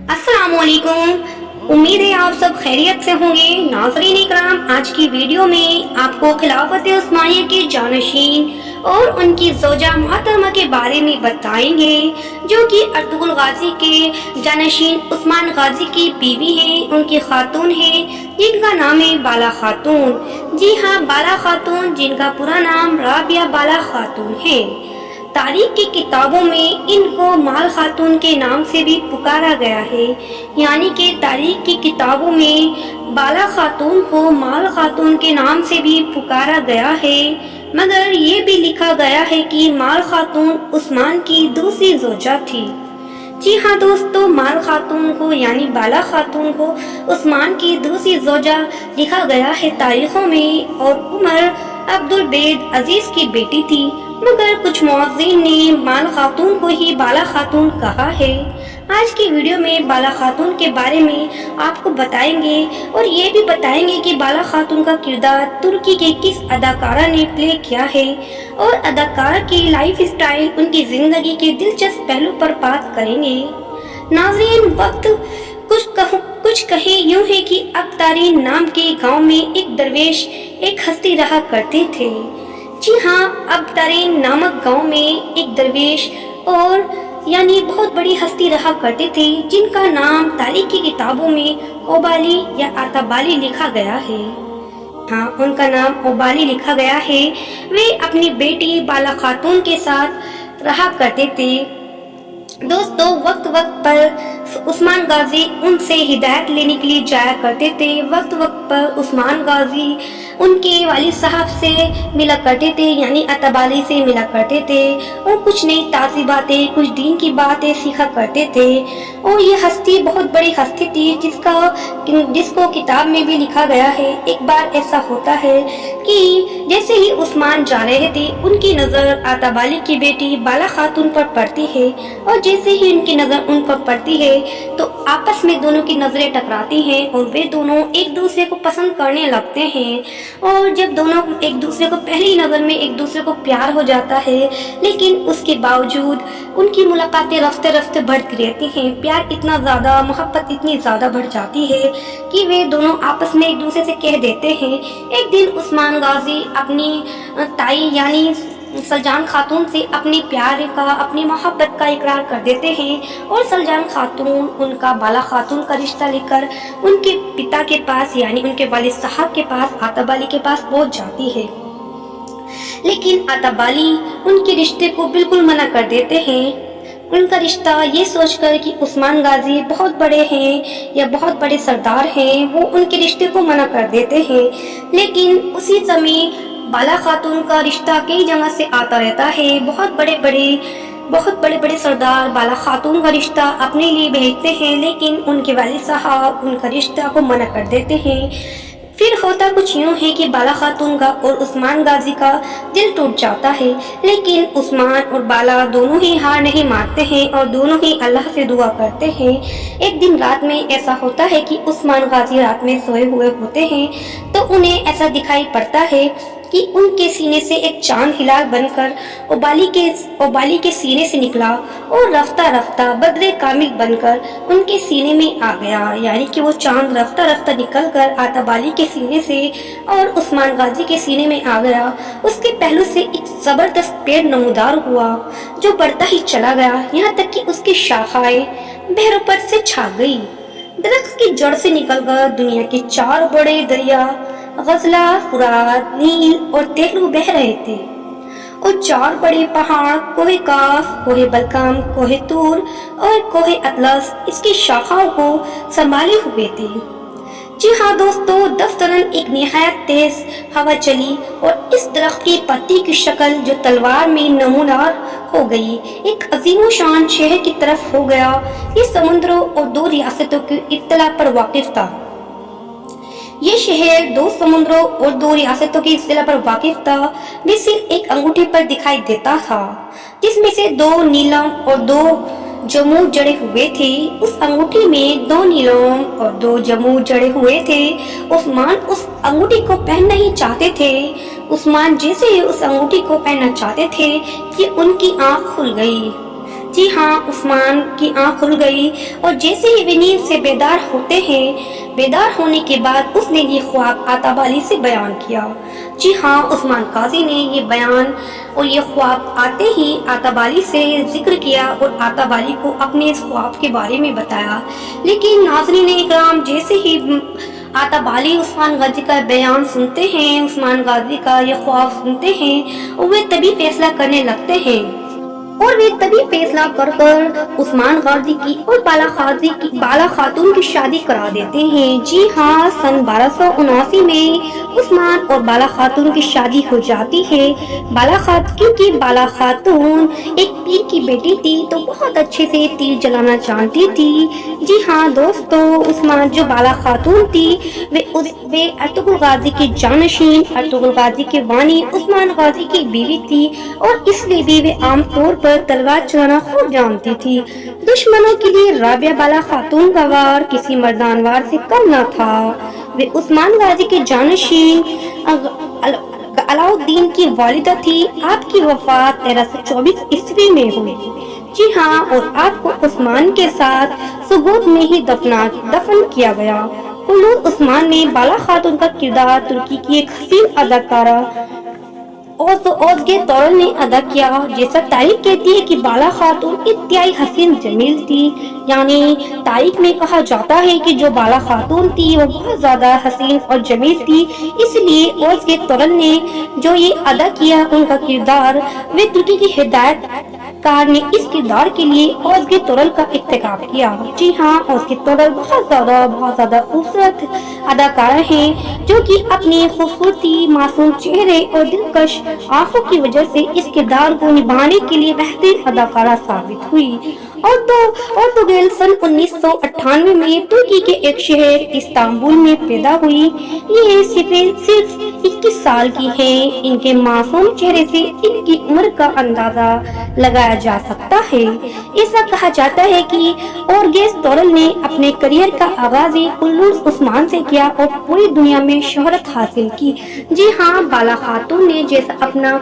अस्सलामुअलैकुम। उम्मीद है आप सब खैरियत से होंगे। नाज़रीन इकराम, आज की वीडियो में आपको खिलाफत उस्मानिया के जानशीन और उनकी ज़ौजा मोहतरमा के बारे में बताएंगे, जो कि अर्तुगरुल गाजी के जानशीन उस्मान गाजी की बीवी हैं, उनकी खातून हैं, जिनका नाम है बाला खातून। जी हाँ, बाला खातून, जिनका पूरा नाम राबिया बाला खातून है। तारीख की किताबों में इनको माल खातून के नाम से भी पुकारा गया है, यानी कि तारीख की किताबों में बाला खातून को माल खातून के नाम से भी पुकारा गया है, मगर ये भी लिखा गया है कि माल खातून उस्मान की दूसरी ज़ौजा थी। जी हाँ दोस्तों, माल खातून को यानी बाला खातून को उस्मान की दूसरी ज़ौजा लिखा गया है तारीखों में, और उमर अब्दुल बेद अजीज की बेटी थी, मगर कुछ मुअज़्ज़िन ने माल खातून को ही बाला खातून कहा है। आज की वीडियो में बाला खातून के बारे में आपको बताएंगे और ये भी बताएंगे कि बाला खातून का किरदार तुर्की के किस अदाकारा ने प्ले किया है, और अदाकारा की लाइफ स्टाइल, उनकी जिंदगी के दिलचस्प पहलू पर बात करेंगे। नाज़रीन, वक्त कुछ कहे यूं है कि अब्तारीन नाम के गांव में एक दरवेश, एक हस्ती रहा करते थे। जी हाँ, अब्तारीन नामक गांव में एक दरवेश और यानी बहुत बड़ी हस्ती रहा करते थे, जिनका नाम तारीख की किताबों में ओबाली या आताबाली लिखा गया है। हाँ, उनका नाम ओबाली लिखा गया है। वे अपनी बेटी बाला खातून के साथ रहा करते थे। दोस्तों, वक्त वक्त पर उस्मान गाजी उनसे हिदायत लेने के लिए जाया करते थे। वक्त वक्त पर उस्मान गाजी उनके वालिद साहब से मिला करते थे, यानी अताबाली से मिला करते थे, और कुछ नई ताज़ी बातें, कुछ दीन की बातें सीखा करते थे। और ये हस्ती बहुत बड़ी हस्ती थी, जिसको किताब में भी लिखा गया है। एक बार ऐसा होता है कि जैसे ही उस्मान जा रहे थे, उनकी नज़र अताबाली की बेटी बाला खातून पर पड़ती है, और जैसे ही उनकी नज़र उन पर पड़ती है तो आपस में दोनों की नज़रें टकराती हैं, और वे दोनों एक दूसरे को पसंद करने लगते हैं। और जब दोनों एक दूसरे को पहली नज़र में एक दूसरे को प्यार हो जाता है, लेकिन उसके बावजूद उनकी मुलाकातें रफ्ते रफ्ते बढ़ती रहती हैं। प्यार इतना ज़्यादा, मोहब्बत इतनी ज़्यादा बढ़ जाती है कि वे दोनों आपस में एक दूसरे से कह देते हैं। एक दिन उस्मान गाजी अपनी ताई यानी सलजान खातून से अपने प्यार का, अपनी मोहब्बत का इकरार कर देते हैं, और सलजान खातून उनका बाला खातून का रिश्ता लेकर उनके पिता के पास यानी उनके वालिद साहब के पास, आताबाली के पास पहुंच जाती है। लेकिन आताबाली उनके रिश्ते को बिल्कुल मना कर देते हैं। उनका रिश्ता ये सोचकर कि उस्मान गाजी बहुत बड़े हैं या बहुत बड़े सरदार हैं, वो उनके रिश्ते को मना कर देते हैं। लेकिन उसी समय बाला खातून का रिश्ता कई जगह से आता रहता है। बहुत बड़े बड़े सरदार बाला खातून का रिश्ता अपने लिए भेजते हैं, लेकिन उनके वालिद साहब उनका रिश्ता को मना कर देते हैं। फिर होता कुछ यूँ है कि बाला खातून का और उस्मान गाजी का दिल टूट जाता है, लेकिन उस्मान और बाला दोनों ही हार नहीं मानते हैं और दोनों ही अल्लाह से दुआ करते हैं। एक दिन रात में ऐसा होता है कि उस्मान गाजी रात में सोए हुए होते हैं, तो उन्हें ऐसा दिखाई पड़ता है कि उनके सीने से एक चांद हिलाल बनकर ओबाली के सीने से निकला, और रफ्ता रफ्ता बदरे कामिल बनकर उनके सीने में आ गया। यानी कि वो चांद रफ्ता रफ्ता निकलकर आताबाली के सीने से और उस्मान गाजी के सीने में आ गया। उसके पहलू से एक जबरदस्त पेड़ नमूदार हुआ, जो बढ़ता ही चला गया, यहाँ तक कि उसकी शाखाएं बहरों पर से छा गई। दरख्त की जड़ से निकलकर दुनिया के 4 बड़े दरिया गजला, फुरात, नील और तेलू बह रहे थे, और 4 बड़े पहाड़, कोहे काफ, कोहे बलकाम, कोहे तूर और कोहे अतलस इसकी शाखाओं को संभाले हुए थे। जी हाँ दोस्तों, दफ्तरन एक निहायत तेज हवा चली, और इस दरख्त की पत्ती की शक्ल जो तलवार में नमूदार हो गई, एक अजीम शान शहर की तरफ हो गया। ये समुद्रों और 2 रियासतों की इत्तला पर वाकिफ था। ये शहर 2 समुद्रों और 2 रियासतों की इत्तला पर वाकिफ था। वे सिर्फ एक अंगूठी पर दिखाई देता था, जिसमें से 2 नीलम और 2 जमू जड़े हुए थे। उस अंगूठी में 2 नीलम और 2 जमू जड़े हुए थे। उस्मान उस अंगूठी को पहनना ही चाहते थे, عثمان جیسے ہی اس انگوٹھی کو پہننا چاہتے تھے کہ ان کی آنکھ کھل گئی۔ جی ہاں، عثمان کی آنکھ کھل گئی اور جیسے ہی وہ نیند سے بیدار ہوتے ہیں، بیدار ہونے کے بعد اس نے یہ خواب آتاب علی سے بیان کیا۔ جی ہاں، عثمان قاضی نے یہ بیان اور یہ خواب آتے ہی آتاب علی سے ذکر کیا اور آتاب علی کو اپنے اس خواب کے بارے میں بتایا۔ لیکن ناظرین اکرام، جیسے ہی آتاب علی عثمان غازی کا بیان سنتے ہیں، عثمان غازی کا یہ خواب سنتے ہیں، وہ تبھی فیصلہ کرنے لگتے ہیں اور وہ تبھی فیصلہ کر عثمان غازی کی اور بالا خاتون کی شادی کرا دیتے ہیں۔ جی ہاں، سن 1279 میں عثمان اور بالا خاتون کی شادی ہو جاتی ہے۔ کیونکہ بالا خاتون ایک پیر کی بیٹی تھی تو بہت اچھے سے تیر جلانا جانتی تھی۔ جی ہاں دوستو، عثمان جو بالا خاتون تھی وہ ارطغرل غازی کی جانشین، ارطغرل غازی کے وانی عثمان غازی کی بیوی تھی اور اس لیے بھی وہ عام طور پر تلوار چلانا خوب جانتی تھی۔ دشمنوں کے لیے رابعہ بالا خاتون کا وار کسی مردان وار سے کم نہ تھا۔ وہ عثمان غازی کے جانشین علاء الدین کی والدہ تھی۔ آپ کی وفات 1324 عیسوی میں ہوئی۔ جی ہاں، اور آپ کو عثمان کے ساتھ سوگوت میں ہی دفن کیا گیا۔ خلود عثمان نے بالا خاتون کا کردار ترکی کی ایک حسین اداکارہ اوزگے تورل نے ادا کیا۔ جیسا تاریخ کہتی ہے کہ بالا خاتون انتہائی حسین جمیل تھی، یعنی تاریخ میں کہا جاتا ہے کہ جو بالا خاتون تھی وہ بہت زیادہ حسین اور جمیل تھی، اس لیے اوزگے تورل نے جو یہ ادا کیا ان کا کردار، وہ ترکی کی ہدایت کار نے اس کردار کے لیے اوزگے تورل کا انتخاب کیا۔ جی ہاں، اوزگے تورل بہت زیادہ خوبصورت اداکارہ ہیں جو کہ اپنی خوبصورتی، معصوم چہرے اور دلکش آنکھوں کی وجہ سے اس کردار کو نبھانے کے لیے بہترین اداکارہ ثابت ہوئی۔ اورتوگل سن 1998 میں ترکی کے ایک شہر استنبول میں پیدا ہوئی۔ یہ صرف 21 سال کی ہیں۔ ان کے معصوم چہرے سے ان کی عمر کا اندازہ لگایا جا سکتا ہے۔ ایسا کہا جاتا ہے کہ اوزگے تورل نے اپنے کیریئر کا آغاز خلود عثمان سے کیا اور پوری دنیا میں شہرت حاصل کی۔ جی ہاں، بالا خاتون نے جیسا اپنا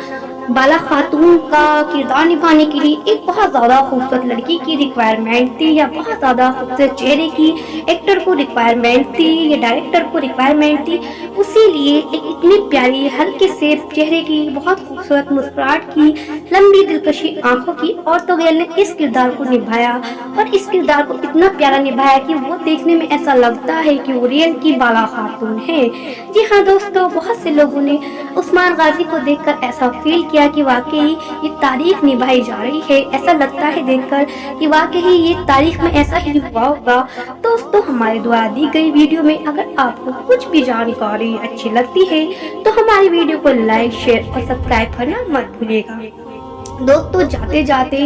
بالا خاتون کا کردار نبھانے کے لیے ایک بہت زیادہ خوبصورت لڑکی کی ریکوائرمنٹ تھی، یا بہت زیادہ خوبصورت چہرے کی ایکٹر کو ریکوائرمنٹ تھی، یا ڈائریکٹر کو ریکوائرمنٹ تھی، اسی لیے ایک اتنی پیاری ہلکے سے چہرے کی، بہت خوبصورت مسکراہٹ کی، لمبی دلکشی آنکھوں کی اورتوگل نے اس کردار کو نبھایا اور اس کردار کو اتنا پیارا نبھایا کہ وہ دیکھنے میں ایسا لگتا ہے کہ وہ ریئل کی بالا خاتون ہے۔ جی ہاں دوستو، بہت سے لوگوں نے عثمان غازی کو دیکھ کر ایسا فیل کیا کہ واقعی یہ تاریخ نبھائی جا رہی ہے، ایسا لگتا ہے دیکھ کر کہ واقعی یہ تاریخ میں ایسا ہی ہوا ہوگا۔ دوستو، ہمارے دوارا دی گئی ویڈیو میں اگر آپ کو کچھ بھی جانکاری اچھی لگتی ہے تو ہماری ویڈیو کو لائک، شیئر اور سبسکرائب کرنا مت بھولیے گا۔ دوستو، جاتے جاتے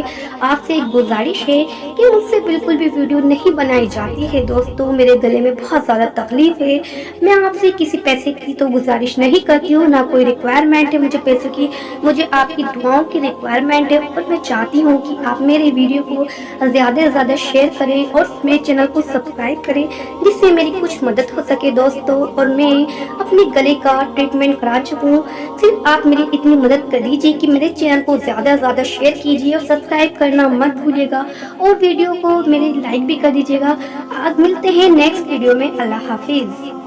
آپ سے ایک گزارش ہے کہ مجھ سے بالکل بھی ویڈیو نہیں بنائی جاتی ہے۔ دوستو، میرے گلے میں بہت زیادہ تکلیف ہے، میں آپ سے کسی پیسے کی تو گزارش نہیں کرتی ہوں، نہ کوئی ریکوائرمنٹ ہے مجھے پیسے کی، مجھے آپ کی دعاؤں کی ریکوائرمنٹ ہے اور میں چاہتی ہوں کہ آپ میرے ویڈیو کو زیادہ سے زیادہ شیئر کریں اور میرے چینل کو سبسکرائب کریں، جس سے میری کچھ مدد ہو سکے دوستو۔ اور میں اپنے گلے کا ٹریٹمنٹ کرا چکوں، صرف آپ میری اتنی مدد کر دیجیے کہ میرے چینل کو زیادہ شیئر کیجیے اور سبسکرائب کرنا مت بھولیے گا، اور ویڈیو کو میرے لائک بھی کر دیجیے گا۔ آج ملتے ہیں نیکسٹ ویڈیو میں۔ اللہ حافظ۔